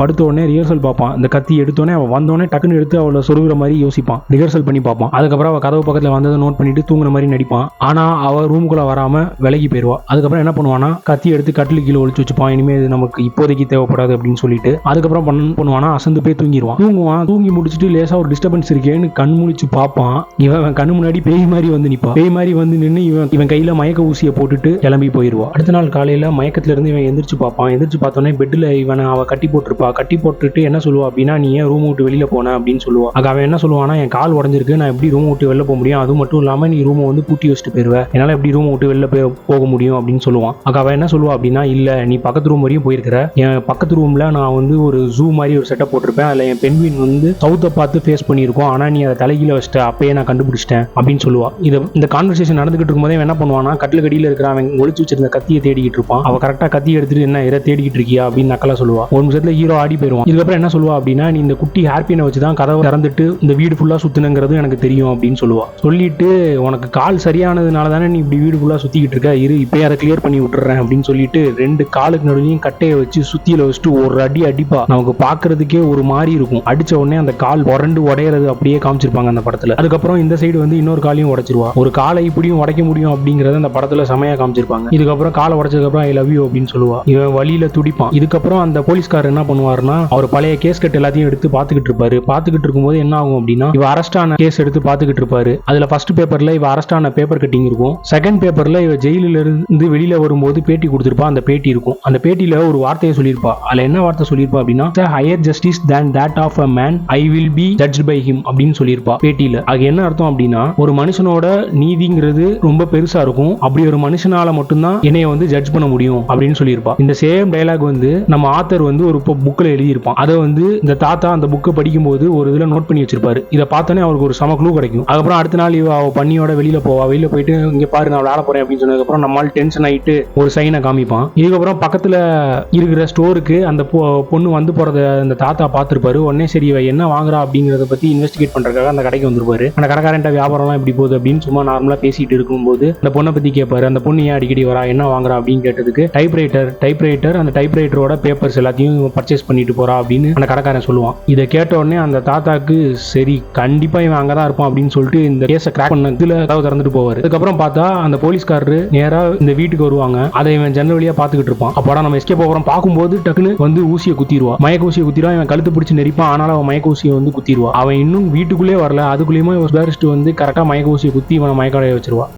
படுத்த உடனே ரிஹர்சல் பார்ப்பான். இந்த கத்தி எடுத்தோடனே அவன் வந்தோடனே டக்குன்னு எடுத்து அவளை சொருகிற மாதிரி யோசிப்பான், ரிஹர்சல் பண்ணி பார்ப்பான். அதுக்கப்புறம் அவள் கதவு பக்கத்தில் வந்ததை நோட் பண்ணிட்டு தூங்குற மாதிரி நடிப்பான். ஆனால் அவள் ரூமுக்குள்ளே வராமல் விலகி போயிடுவா. அதுக்கப்புறம் என்ன பண்ணுவானா, கத்தி எடுத்து கட்டில் கீழே ஒழிச்சு வச்சுப்பான். இனிமேல் இது நமக்கு இப்போதைக்கு தேவைப்படாது அப்படின்னு சொல்லிட்டு அதுக்கப்புறம் பண்ணுவானா, அசந்து போய் தூங்குவான். தூங்கி முடிச்சுட்டு லேசா ஒரு டிஸ்டர்பன்ஸ் இருக்கேன்னு கண் முழிச்சு பார்ப்பான். இவன் கண்ணு முன்னாடி பேய் மாதிரி வந்து நிற்பான். பேய் மாதிரி வந்து நின்று இவன் கையில் மயக்க ஊசியை போட்டுட்டு கிளம்பி போயிடுவான். அடுத்த நாள் காலையில் மயக்கத்துல இருந்து இவன் எந்திரிச்சு பார்ப்பான். எந்திரிச்சு பார்த்தோன்னே பெட்டில் இவனை அவள் கட்டி போட்டிருப்பா. கட்டி போட்டுட்டு என்ன சொல்லுவா அப்படின்னா, நீ ஏன் ரூம் விட்டு வெளியில போன அப்படின்னு சொல்லுவா. அவன் என்ன சொல்லுவானா, என் கால் உடஞ்சிருக்கு, நான் எப்படி ரூம் விட்டு வெளில போக முடியும், அது மட்டும் இல்லாம நீ ரூமை வந்து பூட்டி வச்சுட்டு போயிருவேன், என்னால எப்படி ரூம் விட்டு வெளில போக முடியும் அப்படின்னு சொல்லுவான். அவன் என்ன சொல்லுவா அப்படின்னா, இல்ல நீ பக்கத்து ரூம் வரையும் போயிருக்கிற, என் பக்கத்து ரூம்ல நான் வந்து ஒரு ஜூ மாதிரி ஒரு செட்டப் போட்டிருப்பேன், அதுல என் பெண்வின் வந்து சவுத்தை பார்த்து ஃபேஸ் பண்ணியிருக்கோம், ஆனா நீ அதை தலைகீழ வச்சிட்ட, அப்பயே நான் கண்டுபிடிச்சிட்டேன் அப்படின்னு சொல்லுவா. இந்த கான்வர்சேஷன் நடந்துகிட்டு இருக்கும்போதே என்ன பண்ணுவானா, கட்டில கடியில இருக்கிற அவன் ஒளிச்சு வச்சிருந்த கத்தியை தேடிக்கிட்டு இருப்பான். அவ கரெக்டா கத்தி எடுத்துட்டு என்ன இதை தேடிக்கிட்டு இருக்கியா அப்படின்னு நக்கலா சொல்லுவா. ஒரு நிமிஷத்துல ஹீரோ ஆடி போயிருவான். இதுக்கப்புறம் என்ன சொல்லுவா அப்படின்னா, நீ இந்த குட்டி ஹேர்பினை வச்சுதான் கதவை திறந்துட்டு இந்த வீடு ஃபுல்லா சுத்தினங்கிறது எனக்கு தெரியும் அப்படின்னு சொல்லுவா. சொல்லிட்டு உனக்கு கால் சரியானதுனால தானே நீ இப்படி வீடு ஃபுல்லா சுத்திக்கிட்டு இருக்க, இரு இப்பயே அதை கிளியர் பண்ணி விட்டுறேன் அப்படின்னு சொல்லிட்டு 2 காலுக்கு நடுவையும் கட்டையை வச்சு சுத்தியில வச்சுட்டு ஒரு அடிப்பா. நமக்கு பாக்குறதுக்கே ஒரு மாதிரி இருக்கும். அடிச்ச உடனே அந்த கால் புரண்டு உடையிறது அப்படியே காமிச்சிருப்பாங்க அந்த படத்துல. அதுக்கப்புறம் இந்த சைடு வந்து இன்னொரு காலையும் உடைச்சிருவா. ஒரு காலை இப்படியும் உடைக்க முடியும் அப்படிங்கறத அந்த படத்துல செமையா காமிச்சிருப்பாங்க. இதுக்கப்புறம் காலை உடைச்சதுக்கு அப்புறம் ஐ லவ் யூ அப்படின்னு சொல்லுவா. இவன் வழியில துடிப்பான். இதுக்கப்புறம் அந்த போலீஸ்காரர் என்ன பண்ணுவாருன்னா, அவர் பழைய கேஸ் கட் எல்லாத்தையும் எடுத்து பாத்துக்கிட்டு இருப்பாரு. பாத்துக்கிட்டு இருக்கும்போது என்ன ஆகும் அப்படின்னா, இவ அரெஸ்ட் ஆன கேஸ் எடுத்து பாத்துக்கிட்டு இருப்பாரு. அதுல ஃபர்ஸ்ட் பேப்பர்ல இவ அரெஸ்ட் ஆன பேப்பர் கட்டிங் இருக்கும். செகண்ட் பேப்பர்ல இவ ஜெயிலில இருந்து வெளியில வரும்போது பேட்டி கொடுத்திருப்பா. அந்த பேட்டி இருக்கும். அந்த பேட்டியில ஒரு வார்த்தையை சொல்லியிருப்பா. அதுல என்ன வார்த்தை சொல்லியிருப்பா அப்படின்னா, higher justice then that of a man I will be judged by him அப்படின்னு சொல்லியிருப்பா பேட்டியில. அது என்ன அர்த்தம் அப்படின்னா, ஒரு மனுஷனோட நீதிங்கிறது ரொம்ப பெருசா இருக்கும், அப்படி ஒரு மனுஷனால மட்டும்தான் என்னைய வந்து ஜட்ஜ் பண்ண முடியும் அப்படின்னு சொல்லியிருப்பா. இந்த சேம் டயலாக் வந்து நம்ம ஆத்தர் வந்து ஒரு புக்ல எழுதியிருப்பான். அதை வந்து இந்த தாத்தா அந்த புக்கை படிக்கும்போது ஒரு இதுல நோட் பண்ணி வச்சிருப்பாரு. இதை பார்த்தோன்னே அவருக்கு ஒரு சம க்ளூ கிடைக்கும். அதுக்கப்புறம் அடுத்த நாள் அவ பண்ணியோட வெளியில போவா. வெளியில போயிட்டு இங்க பாரு நான் விளையாட போறேன் அப்படின்னு சொன்னதுக்கப்புறம் நம்மால் டென்ஷன் ஆயிட்டு ஒரு சைனை காமிப்பான். இதுக்கப்புறம் பக்கத்துல இருக்கிற ஸ்டோருக்கு அந்த பொண்ணு வந்து போறத அந்த தாத்தா பார்த்திருப்பாரு. உடனே சரி இவ என்ன வாங்குறா அப்படிங்கறத பத்தி இன்வெஸ்டிகேட் பண்றதுக்காக அந்த கடைக்கு வந்திருப்பாரு. அந்த கடைக்காரன்ட்ட வியாபாரம்லாம் எப்படி போகுது அப்படின்னு சும்மா நார்மலா பேசிட்டு இருக்கும்போது அந்த பொண்ணை பத்தி கேட்பாரு. அந்த பொண்ணு ஏன் அடிக்கடி வரா, என்ன வாங்குறா அப்படின்னு கேட்டதுக்கு டைப்ரைட்டர் அந்த டைப்ரைட்டரோட பேப்பர்ஸ் எல்லாத்தையும் பர்ச்சேஸ் பண்ணிட்டு போறா அப்படின்னு அந்த கடைக்காரன் சொல்லுவான். இதை கேட்ட உடனே அந்த தாத்தாக்கு சரி கண்டிப்பா இவன் அங்கதான் இருப்பான் அப்படின்னு சொல்லிட்டு இந்த கேஸை கிராக் பண்ணதுல கதவு திறந்துட்டு போவாரு. அதுக்கப்புறம் பார்த்தா அந்த போலீஸ்காரரு நேரா இந்த வீட்டுக்கு வருவாங்க. அதை இவன் ஜன்னல் வழியா பாத்துக்கிட்டு இருப்பான். அப்படா நம்ம எஸ்கேப் போறோம் பார்க்கும்போது டக்குன்னு வந்து ஊசியை குத்திடுவா. மயக்க ஊசியை குத்திடுவா. இவன் கழுத்து பிடிச்சி நெரிப்பான். ஆனாலும் அவன் மயக்க ஊசியை வந்து குத்திடுவா. அவன் இன்னும் வீட்டுக்குள்ளே வரல, அதுக்குள்ளேயுமே வந்து கரெக்டா மயக்க ஊசியை குத்தி இவன் மயக்காடைய வச்சிருவா.